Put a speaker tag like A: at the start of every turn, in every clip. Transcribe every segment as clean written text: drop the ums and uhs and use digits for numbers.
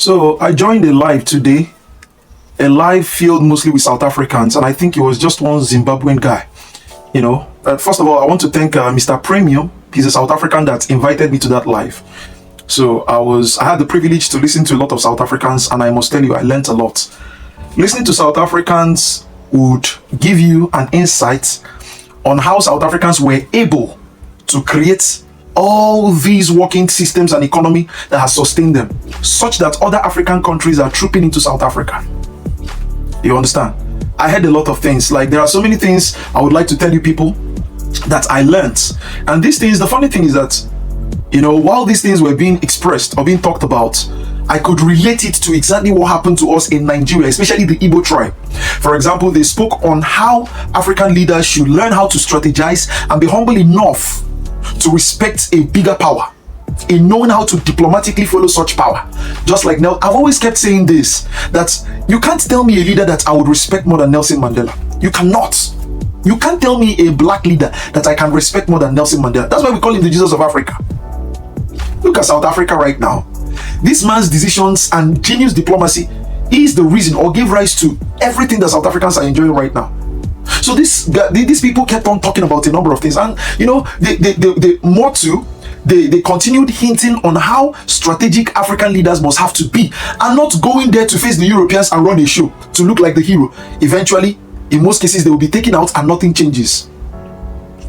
A: So I joined a live today, a live filled mostly with South Africans, and I think it was just one Zimbabwean guy. First of all, I want to thank Mr. Premium. He's a South African that invited me to that live. So I had the privilege to listen to a lot of South Africans, and I must tell you, I learned a lot. Listening to South Africans would give you an insight on how South Africans were able to create all these working systems and economy that has sustained them, such that other African countries are trooping into South Africa. You understand? I heard a lot of things. Like, there are so many things I would like to tell you people that I learned. And these things, the funny thing is that, while these things were being expressed or being talked about, I could relate it to exactly what happened to us in Nigeria, especially the Igbo tribe. For example, they spoke on how African leaders should learn how to strategize and be humble enough to respect a bigger power, in knowing how to diplomatically follow such power. Just like now, I've always kept saying this, that you can't tell me a leader that I would respect more than Nelson Mandela. You cannot. You can't tell me a black leader that I can respect more than Nelson Mandela. That's why we call him the Jesus of Africa. Look at South Africa right now. This man's decisions and genius diplomacy is the reason, or gave rise to, everything that South Africans are enjoying right now. So these people kept on talking about a number of things, and they continued hinting on how strategic African leaders must have to be, and not going there to face the Europeans and run a show to look like the hero. Eventually, in most cases, they will be taken out and nothing changes.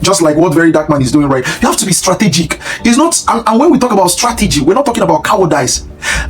A: Just like what Very Dark Man is doing, right? You have to be strategic. It's not, and when we talk about strategy, we're not talking about cowardice.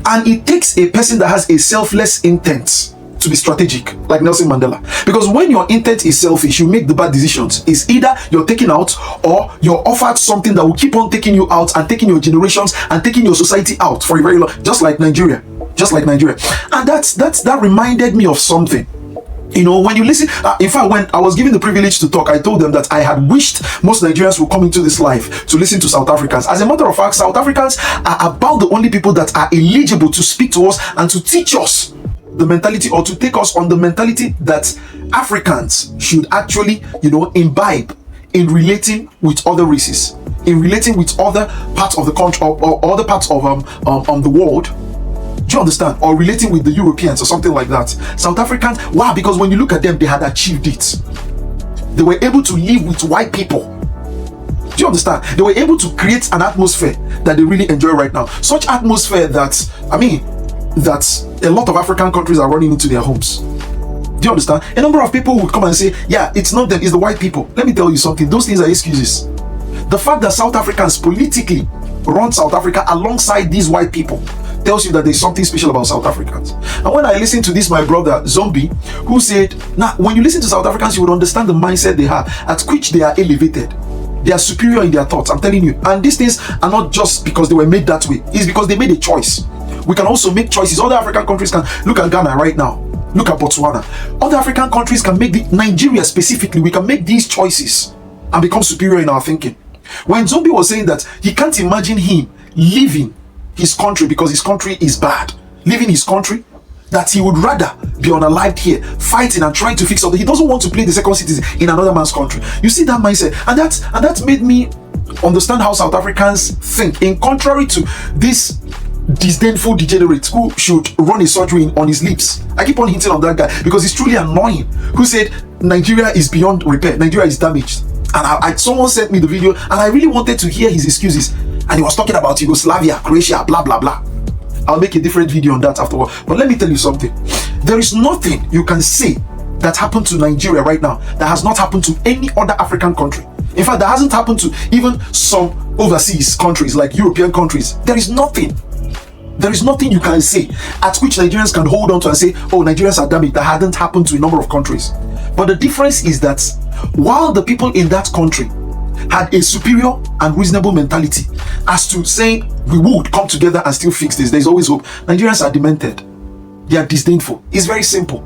A: And it takes a person that has a selfless intent to be strategic, like Nelson Mandela. Because when your intent is selfish, you make the bad decisions. It's either you're taken out, or you're offered something that will keep on taking you out and taking your generations and taking your society out for a very long, just like Nigeria. And that reminded me of something. When you listen, in fact, when I was given the privilege to talk, I told them that I had wished most Nigerians would come into this live to listen to South Africans. As a matter of fact, South Africans are about the only people that are eligible to speak to us and to teach us the mentality, or to take us on the mentality that Africans should actually, imbibe in relating with other races, in relating with other parts of the country, or other parts of the world. Do you understand? Or relating with the Europeans or something like that. South Africans, why? Because when you look at them, they had achieved it. They were able to live with white people. Do you understand? They were able to create an atmosphere that they really enjoy right now. Such atmosphere that a lot of African countries are running into their homes. Do you understand? A number of people would come and say, yeah, it's not them, it's the white people. Let me tell you something. Those things are excuses. The fact that South Africans politically run South Africa alongside these white people tells you that there's something special about South Africans. And when I listened to this, my brother Zombie, who said, now when you listen to South Africans, you would understand the mindset they have, at which they are elevated. They are superior in their thoughts, I'm telling you. And these things are not just because they were made that way. It's because they made a choice. We can also make choices. Other African countries can. Look at Ghana right now. Look at Botswana. Other African countries can make Nigeria specifically, we can make these choices and become superior in our thinking. When Zombie was saying that he can't imagine him leaving his country because his country is bad, leaving his country, that he would rather be unalived here, fighting and trying to fix something. He doesn't want to play the second citizen in another man's country. You see that mindset, and that made me understand how South Africans think. In contrary to this disdainful degenerate who should run a surgery on his lips. I keep on hinting on that guy because he's truly annoying. Who said Nigeria is beyond repair, Nigeria is damaged. And someone sent me the video, and I really wanted to hear his excuses. And he was talking about Yugoslavia, Croatia, blah blah blah. I'll make a different video on that afterward. But let me tell you something. There is nothing you can say that happened to Nigeria right now that has not happened to any other African country. In fact, that hasn't happened to even some overseas countries like European countries. There is nothing you can say at which Nigerians can hold on to and say, oh, Nigerians are damaged. That hadn't happened to a number of countries. But the difference is that while the people in that country had a superior and reasonable mentality as to saying we would come together and still fix this, there's always hope. Nigerians are demented. They are disdainful. It's very simple.